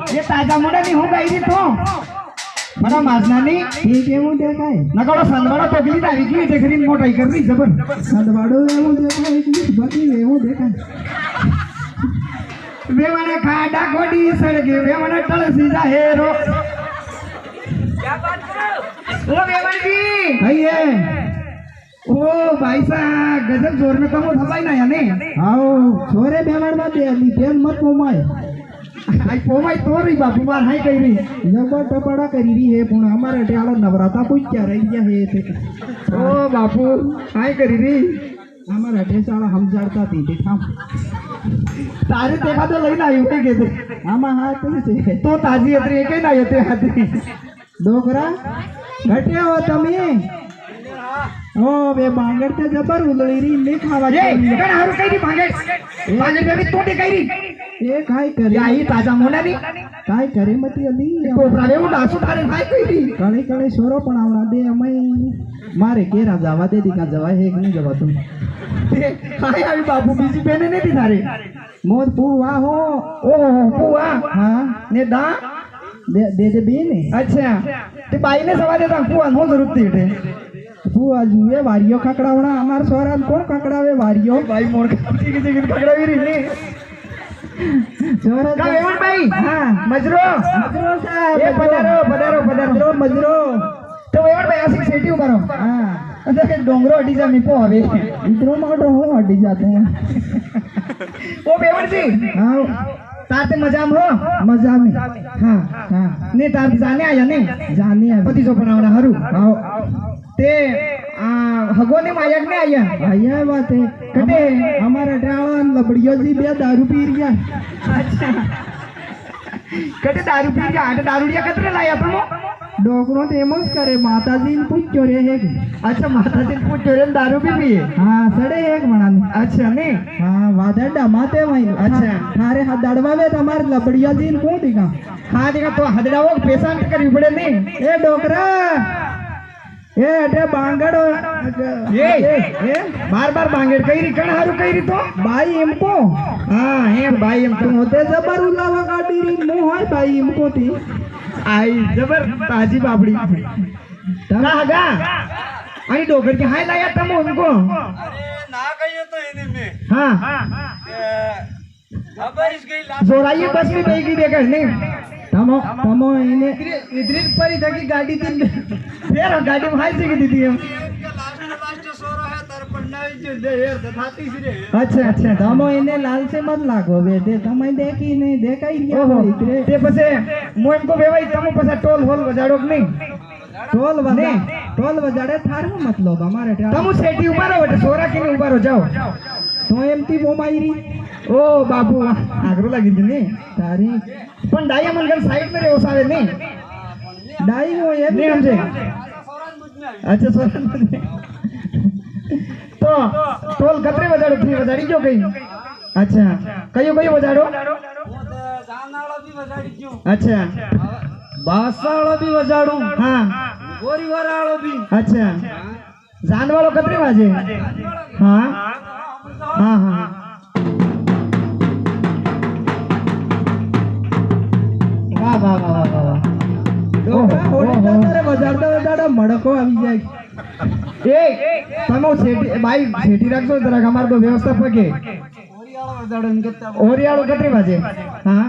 ये ताजा मुंडा नहीं हूँ गई तो बड़ा माजना नहीं ठीक है मुझे देखा है ना कौन संदवाड़ा तो भी नहीं की देख रही मोटाई कर रही जबर संदवाड़ो है मुझे देखा है कि बाकी है वो देखा वे मैंने खाड़ा कोडी सड़के वे मैंने टलसी जा हेरो क्या बात करो ओ बेमन जी भैया ओ भाई साहब गजब जोर में कमो थबाई ना याने आओ छोरे बेमन मत दे ली तेल मत पोमाय आई पोमाय तो रही बापू बार हाई कही रही जबर टपड़ा करी रही है पुणे हमारे टेलो नवराता पूछ क्या रही है थे ओ बापू हाई करी रही हमारे टेसाला हम जड़ता थी देखा तारे देखा तो लई ना यूं के थे आमा हाथ से तो ताजी अतरी के ना येते हाथी डोकरा घटे हो तमे ओ बे बांगड़ ते जबर उलड़ी री ले खावा जे कण हारू कई री बांगड़ बांगड़ पे तोटे कई री ए काय करे आई ताजा मोना नी काय करे मती अली तो प्रावे मु डासु थारे काय कई री कळे कळे सोरो पण आवड़ा दे अमय मारे केरा जावा दे दी का जवा है नहीं जवा तुम काय आई बाबू बीजी बेने ने दी थारे मोर पुआ हो ओ पुआ हां ने दा दे बेने अच्छा ते बाई ने सवा देता पुआ नो जरूरत थी पुआ जुए वारियो खकड़ावना हमार सोरान कोण खकड़ावे वारियो भाई मोर की जगह खकड़ावी री ने सोरा का एवन भाई हां मजरो साहब ए पधारो मजरो तो एवन भाई आसी सेटी उभरो हां अरे डोंगरो अडी जा मी पो हवे इतरो मोटो हो अडी जाते हैं ओ बेवन जी हां ताते मजाम हो मजाम हां हां ने तार जाने आया ने जाने आया पति जो बनावना हरु आओ ते हगोने मायक ने आया बात है कटे हमारा ड्रावन लबड़ियो जी बे दारू पी रिया अच्छा कटे दारू पी रिया आटे दारूडिया कतरे लाया तुमो डोकरो ते एमस करे माताजी ने पूछो रे है अच्छा माताजी ने पूछो रे दारू भी पिए हां सड़े एक मणा अच्छा ने हां वादड़ा माते वही अच्छा थारे हाथ दड़वावे तमार लबड़िया जी ने को दिखा हां दिखा तो हदड़ावो पेशांत करी पड़े ने ए डोकरा ए अटे बांगड़ो ए बार बांगड़ कई री कण हारू कई री तो भाई इमको हां हे भाई इम तुम होते जबर उलावा गाड़ी री मो होय भाई इमको थी आई जबर ताजी बाबड़ी तना हगा आई डोकर के हाय लाया तम उनको अरे ना कहियो तो इने में हां अब इस गई जोराई बस में बेगी देखा नहीं तमो इने इधर पर ही थकी गाड़ी दिन फिर गाड़ी में हाय से दी थी हम लास्ट सोरा है तर पन्ना ही दे यार थाती सिरे अच्छा तमो इने लाल से मत लागो बे ते तमई देखी नहीं देखा ही ओहो ते पसे मोम को बेवाई तमो पसे टोल होल बजाड़ो नहीं टोल बजाड़े थार में मतलब हमारे तमो सेठी उबारो बटे सोरा के उबारो जाओ तो एमती वो माईरी ओ बाबू आगरो लगी थी ने तारी पण डाई मनगन साइड में रेवस आवे नहीं डाई वो ये नहीं हमसे अच्छा सोरन तो टोल कतरे बजाड़ो थी बजाड़ी जो गई अच्छा कयो बजाड़ो जानवाला भी बजाड़ी क्यों अच्छा बासावाला भी बजाड़ू हां गोरी वाला भी अच्छा जानवालो कतरे बाजे हां हां हां વાહ વાહ વાહ વાહ ડોકરા હોડી ઓહો. તારે વજાડતા વજાડતા મડકો આવી જાય એ તમે શેઠી ભાઈ શેઠી રાખજો જરાક અમારે તો વ્યવસ્થા પગે ઓરિયાળો વજાડો એમ કહેતા ઓરિયાળો કેટલી વાજે હા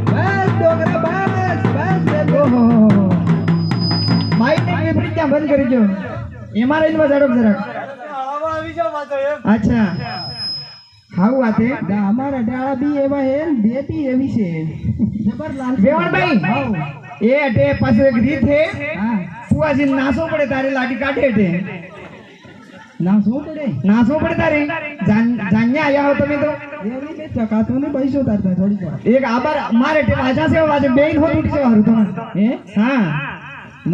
બસ ડોકરા બસ બસ ઓહો માઇક ને વિપરીત ત્યાં બંધ કરી દો એમાં રહીને વજાડો જરાક હળવા આવી જાવ પાછો એમ અચ્છા હાઉ વાતે અમારા ડાળા બી એવા હે ને દેતી એવી છે જબર લાલ વેવણભાઈ એ અટે પાછું એક રીત હે હા ફુવાજી નાસો પડે તારે લાડી કાઢે અટે ના શું પડે નાસો પડે તારે જાન્યા આયા હો તમે તો એવી ને ચકાતો ને પૈસો તારતા થોડી વાર એક આબાર મારે ટે વાજા છે વાજે બેન હો તૂટી છે હારું તમે હે હા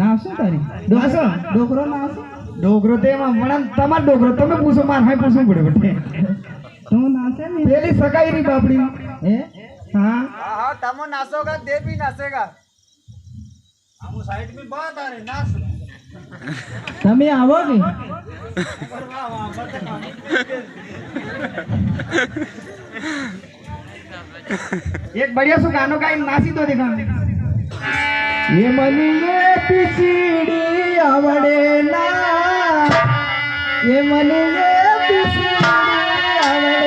ના શું તારી નાસો ડોકરો ના શું ડોગરો તે એમાં વણન તમાર ડોગરો તમે પૂછો માર હાય પૂછવું પડે બટે તું નાશે ને પેલી સગાઈ રી બાપડી હે હા हाँ हाँ तमो नाचोगा दे भी नाचेगा हम साइड में बात आ रही नाच તમે આવો કે એક બઢિયા શું ગાનો ગાઈને નાસી દો દેખા એ મને પીછડી આવડે ના એ મને પીછડી આવડે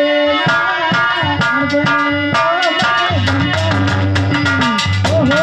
ના ઓહો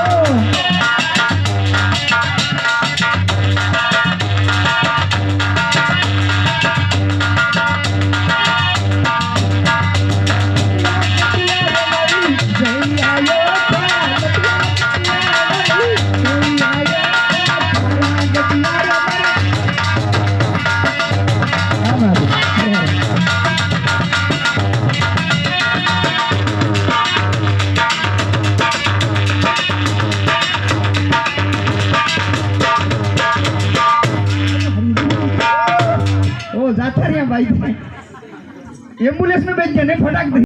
ओ जाता रही भाई एम्बुलेंस में बैठ जाने फटाक दे